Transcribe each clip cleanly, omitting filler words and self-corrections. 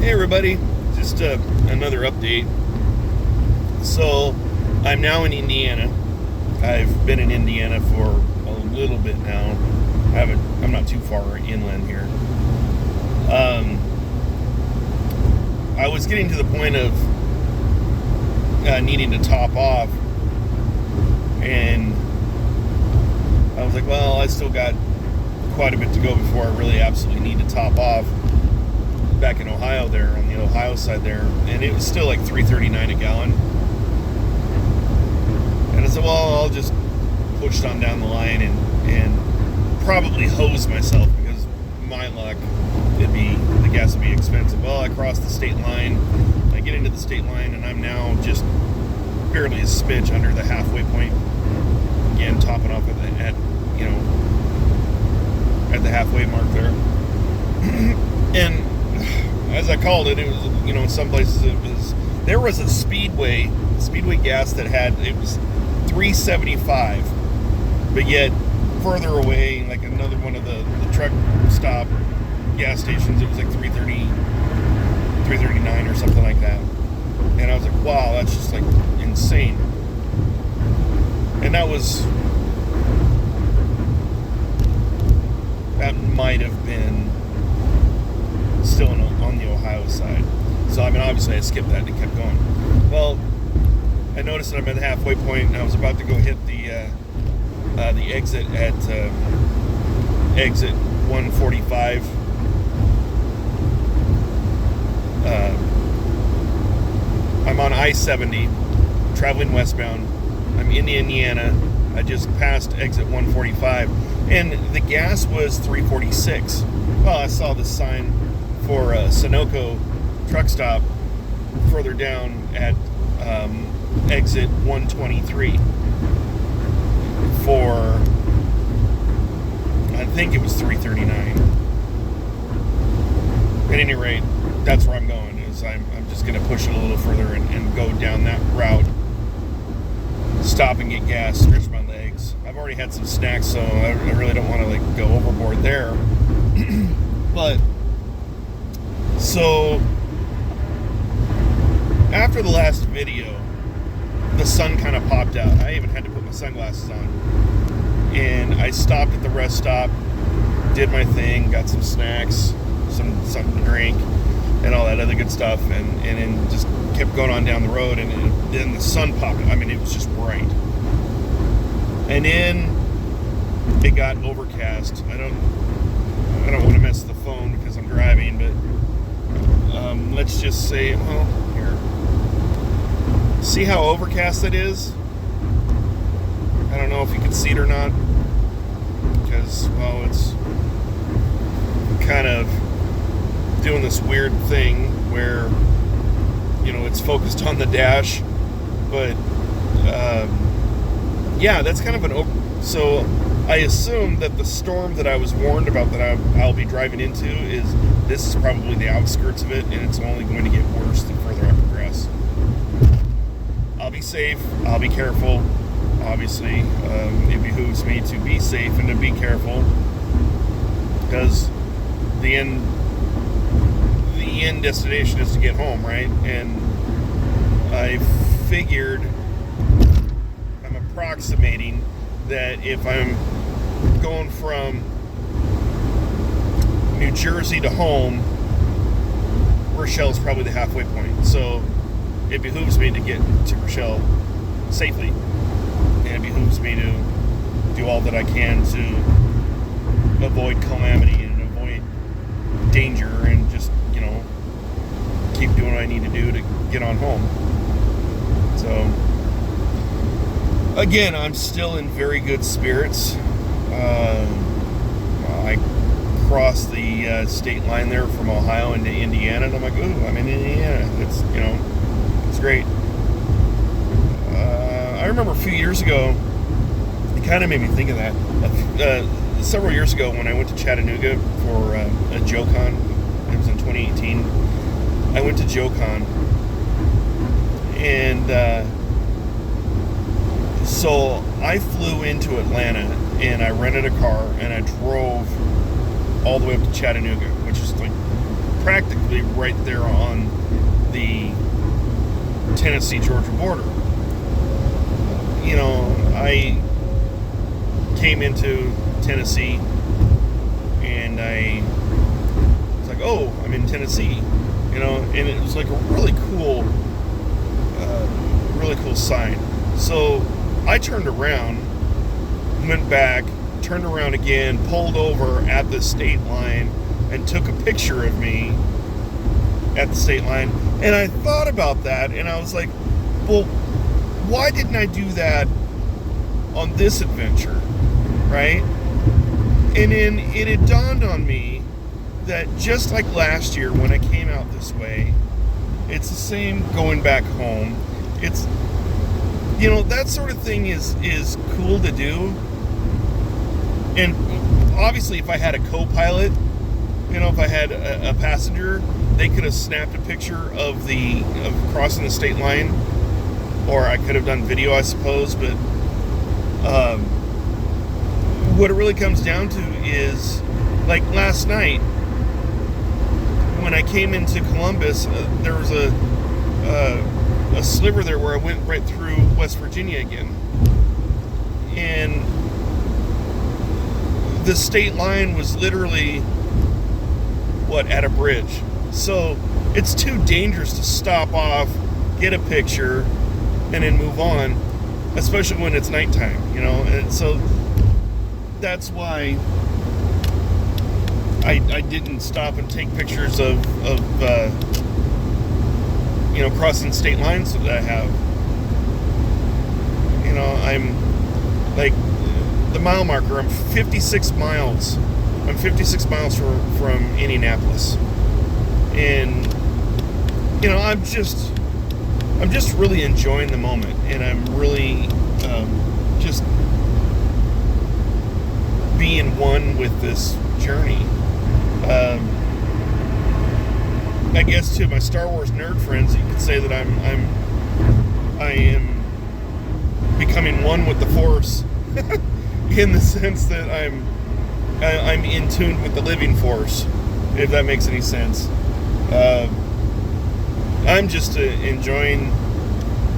Hey everybody, just another update. So I'm now in Indiana. I've been in Indiana for a little bit now. I'm not too far inland here. I was getting to the point of needing to top off, and I was like, well, I still got quite a bit to go before I really absolutely need to top off. Back in Ohio there, on the Ohio side there, and it was still like $3.39 a gallon. And I said, well, I'll just push it on down the line and probably hose myself, because my luck, the gas would be expensive. Well, I crossed the state line, I get into the state line, and I'm now just barely a smidge under the halfway point. Again, topping off at the halfway mark there. And as I called it, was, in some places there was a Speedway gas that it was $3.75, but yet further away, like another one of the truck stop gas stations, it was like $3.39 or something like that. And I was like, wow, that's just like insane. And that might have been still on the Ohio side. So, obviously I skipped that and kept going. Well, I noticed that I'm at the halfway point, and I was about to go hit the exit at exit 145. I'm on I-70, traveling westbound. I'm in Indiana. I just passed exit 145, and the gas was $3.46. Well, I saw the sign for Sunoco truck stop further down at exit 123 for, I think it was $3.39. At any rate, that's where I'm going. I'm just going to push it a little further and go down that route, stop and get gas, stretch my legs. I've already had some snacks, so I really don't want to go overboard there. But so after the last video, the sun kind of popped out. I even had to put my sunglasses on, and I stopped at the rest stop, did my thing, got some snacks, something to drink, and all that other good stuff, and then just kept going on down the road, and then the sun popped out. It was just bright, and then it got overcast. I don't want to mess with the phone because I'm driving, but let's just say, well, here. See how overcast it is? I don't know if you can see it or not, because, well, it's kind of doing this weird thing where, it's focused on the dash, but, yeah, that's kind of so I assume that the storm that I was warned about that I'll be driving into this is probably the outskirts of it, and it's only going to get worse the further I progress. I'll be safe. I'll be careful. Obviously, it behooves me to be safe and to be careful, because the end destination is to get home, right? And I figured, I'm approximating that if I'm going from New Jersey to home, Rochelle's probably the halfway point. So it behooves me to get to Rochelle safely, and it behooves me to do all that I can to avoid calamity and avoid danger, and just keep doing what I need to do to get on home. So again, I'm still in very good spirits. I crossed the state line there from Ohio into Indiana, and I'm like, ooh, I'm in Indiana. It's it's great. I remember a few years ago, it kind of made me think of that. Several years ago, when I went to Chattanooga for a JoeCon, it was in 2018. I went to JoeCon, and so I flew into Atlanta, and I rented a car, and I drove all the way up to Chattanooga, which is like practically right there on the Tennessee-Georgia border. You know, I came into Tennessee and I was like, oh, I'm in Tennessee, you know, and it was like a really cool sign. So I turned around, went back, turned around again, pulled over at the state line and took a picture of me at the state line. And I thought about that and I was like, well, why didn't I do that on this adventure, right? And then it had dawned on me that just like last year when I came out this way, it's the same going back home. It's, you know, that sort of thing is cool to do. And obviously if I had a co-pilot, you know, if I had a passenger, they could have snapped a picture of crossing the state line, or I could have done video, I suppose. But what it really comes down to is, like last night when I came into Columbus, there was a sliver there where I went right through West Virginia again, and the state line was literally at a bridge. So it's too dangerous to stop off, get a picture, and then move on, especially when it's nighttime, you know. And so that's why I didn't stop and take pictures of you know, crossing state lines that I have. You know, I'm like the mile marker. I'm 56 miles. I'm 56 miles from Indianapolis, and you know, I'm just really enjoying the moment, and I'm really just being one with this journey. I guess to my Star Wars nerd friends, you could say that I am becoming one with the Force, in the sense that I'm in tune with the living Force, if that makes any sense. I'm just enjoying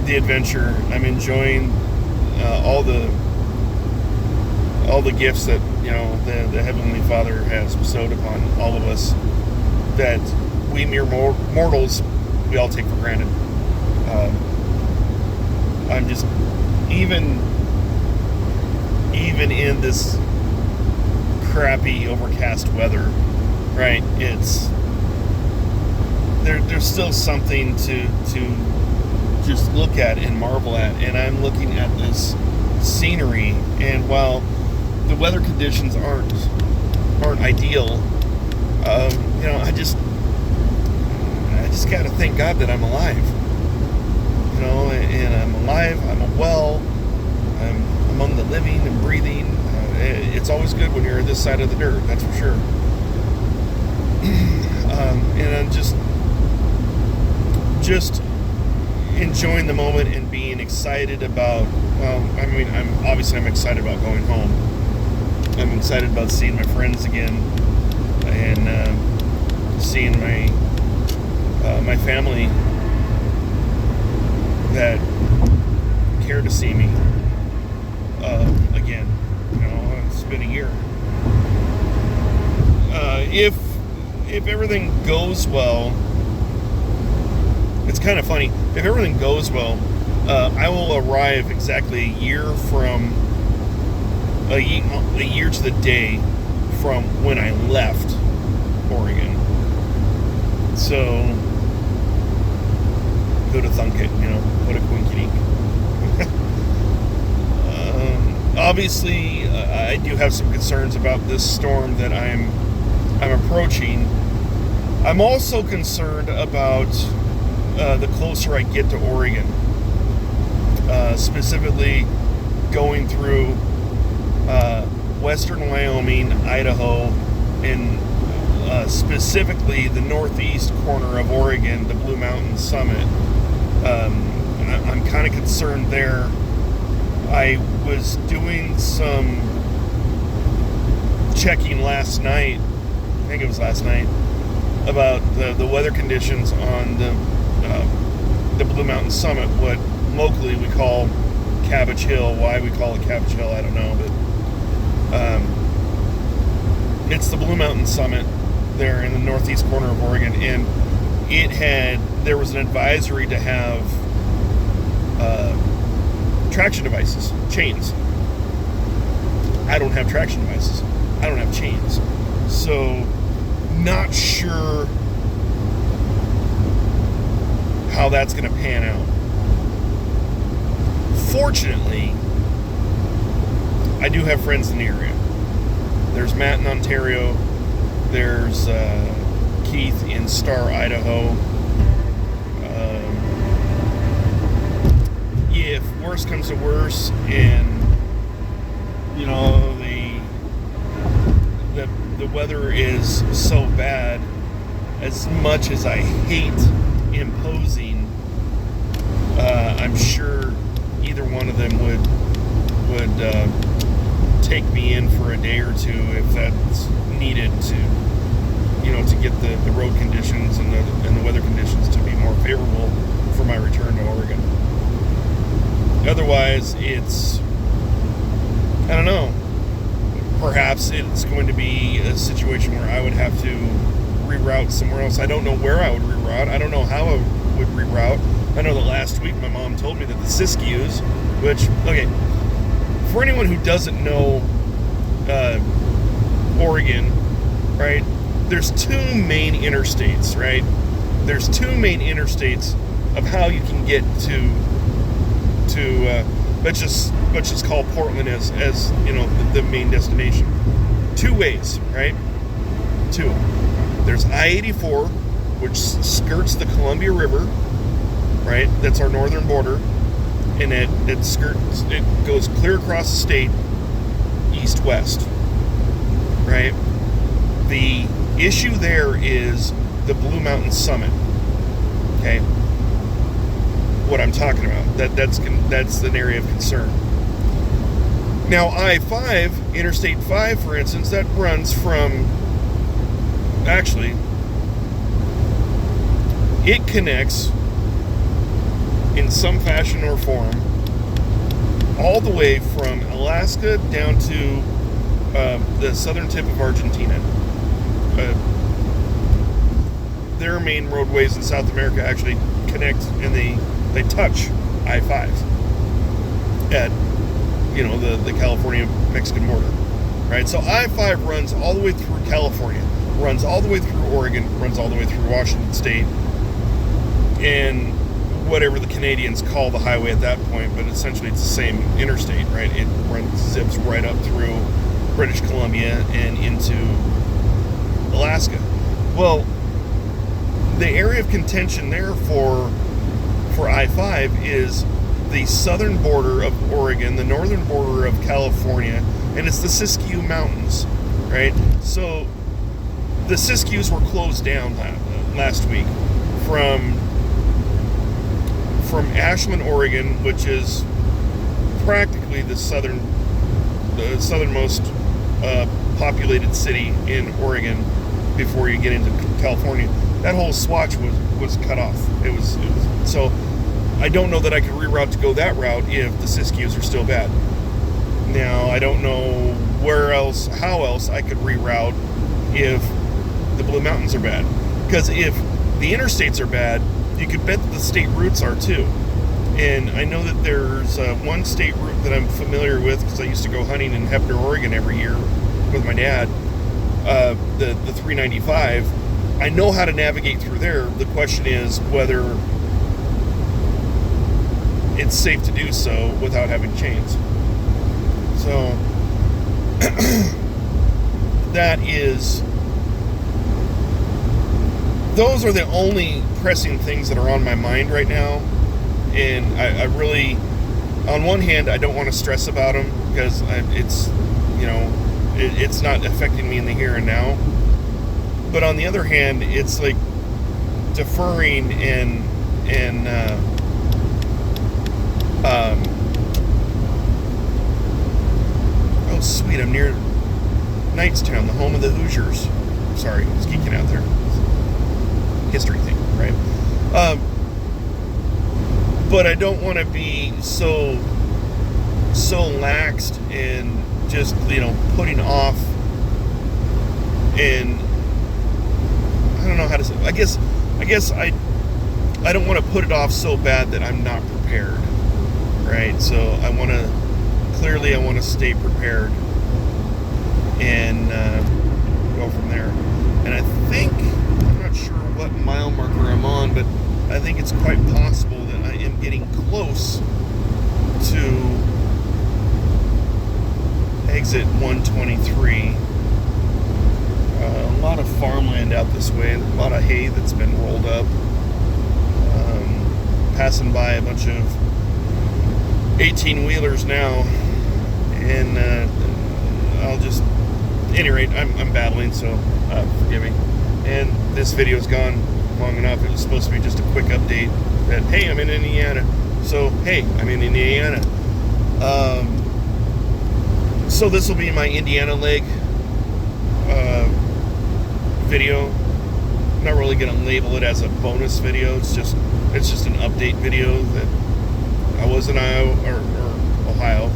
the adventure. I'm enjoying all the gifts that, you know, the Heavenly Father has bestowed upon all of us, that we mere mortals, we all take for granted. I'm just, even in this crappy overcast weather, right, it's there's still something to just look at and marvel at. And I'm looking at this scenery, and while the weather conditions aren't ideal, you know, I just gotta thank God that I'm alive, you know, and I'm alive, I'm well, I'm among the living and breathing. It's always good when you're this side of the dirt, that's for sure. And I'm just enjoying the moment and being excited about, well, I mean, I'm excited about going home. I'm excited about seeing my friends again, and seeing my family that care to see me again. You know, it's been a year. If everything goes well, it's kind of funny. If everything goes well, I will arrive exactly a year to the day from when I left Oregon. So, go to Thunkit, you know, what a quinky obviously, I do have some concerns about this storm that I'm approaching. I'm also concerned about the closer I get to Oregon, specifically going through western Wyoming, Idaho, and specifically the northeast corner of Oregon, the Blue Mountain Summit. I'm kind of concerned there. I was doing some checking last night, I think it was last night, about the weather conditions on the Blue Mountain Summit, what locally we call Cabbage Hill. Why we call it Cabbage Hill, I don't know, but it's the Blue Mountain Summit there in the northeast corner of Oregon, and there was an advisory to have traction devices, chains. I don't have traction devices. I don't have chains. So, not sure how that's going to pan out. Fortunately, I do have friends in the area. There's Matt in Ontario. There's Keith in Star, Idaho. If worse comes to worse, and you know the weather is so bad, as much as I hate imposing, I'm sure either one of them would take me in for a day or two if that's needed to get the road conditions and the weather conditions to be more favorable for my return to Oregon. Otherwise, it's, I don't know, perhaps it's going to be a situation where I would have to reroute somewhere else. I don't know where I would reroute. I don't know how I would reroute. I know that last week my mom told me that the Siskiyous, which, okay, for anyone who doesn't know Oregon, right, there's two main interstates, right? There's two main interstates of how you can get to let's just call Portland as the main destination. Two ways, right? Two. There's I-84, which skirts the Columbia River, right? That's our northern border, and it goes clear across the state, east-west, right? The issue there is the Blue Mountain Summit. Okay, what I'm talking about. That's an area of concern. Now, I-5, Interstate 5, for instance, that runs from, actually, it connects in some fashion or form all the way from Alaska down to the southern tip of Argentina. Their main roadways in South America actually connect, and they touch I-5 at the California-Mexican border, right? So I-5 runs all the way through California, runs all the way through Oregon, runs all the way through Washington State, and whatever the Canadians call the highway at that point, but essentially it's the same interstate, right? It zips right up through British Columbia and into Alaska. Well, the area of contention there for I-5 is the southern border of Oregon, the northern border of California, and it's the Siskiyou Mountains, right? So the Siskiyous were closed down last week from Ashland, Oregon, which is practically the southernmost populated city in Oregon before you get into California. That whole swatch was cut off. It was so I don't know that I could reroute to go that route if the Siskiyous are still bad. Now, I don't know how else I could reroute if the Blue Mountains are bad. Because if the interstates are bad, you could bet that the state routes are too. And I know that there's one state route that I'm familiar with because I used to go hunting in Heppner, Oregon every year with my dad, the 395. I know how to navigate through there. The question is whether it's safe to do so without having chains. So those are the only pressing things that are on my mind right now. And I really, on one hand, I don't want to stress about them because it's not affecting me in the here and now. But on the other hand, it's like deferring and oh sweet, I'm near Knightstown, the home of the Hoosiers. Sorry, I was geeking out there. history thing, right? But I don't want to be so laxed in just, putting off, and I don't know how to say. I guess I don't want to put it off so bad that I'm not prepared, right? So I want to stay prepared and go from there. And I think, I'm not sure what mile marker I'm on, but I think it's quite possible that I am getting close to exit 123. A lot of farmland out this way, a lot of hay that's been rolled up. Passing by a bunch of 18-wheelers now, and I'll just, at any rate, I'm battling, so forgive me. And this video's gone long enough. It was supposed to be just a quick update that, hey, I'm in Indiana. So, hey, I'm in Indiana. So this will be my Indiana leg video. I'm not really going to label it as a bonus video. It's just an update video that I was in Iowa or Ohio,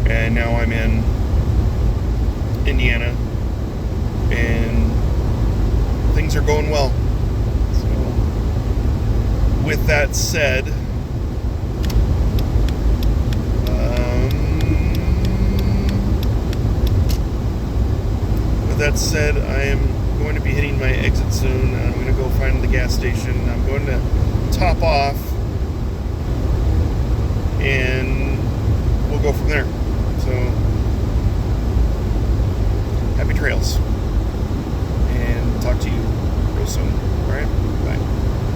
and now I'm in Indiana, and things are going well. So, with that said, I am going to be hitting my exit soon. I'm going to go find the gas station. I'm going to top off, and we'll go from there. So, happy trails, and talk to you real soon. All right, bye.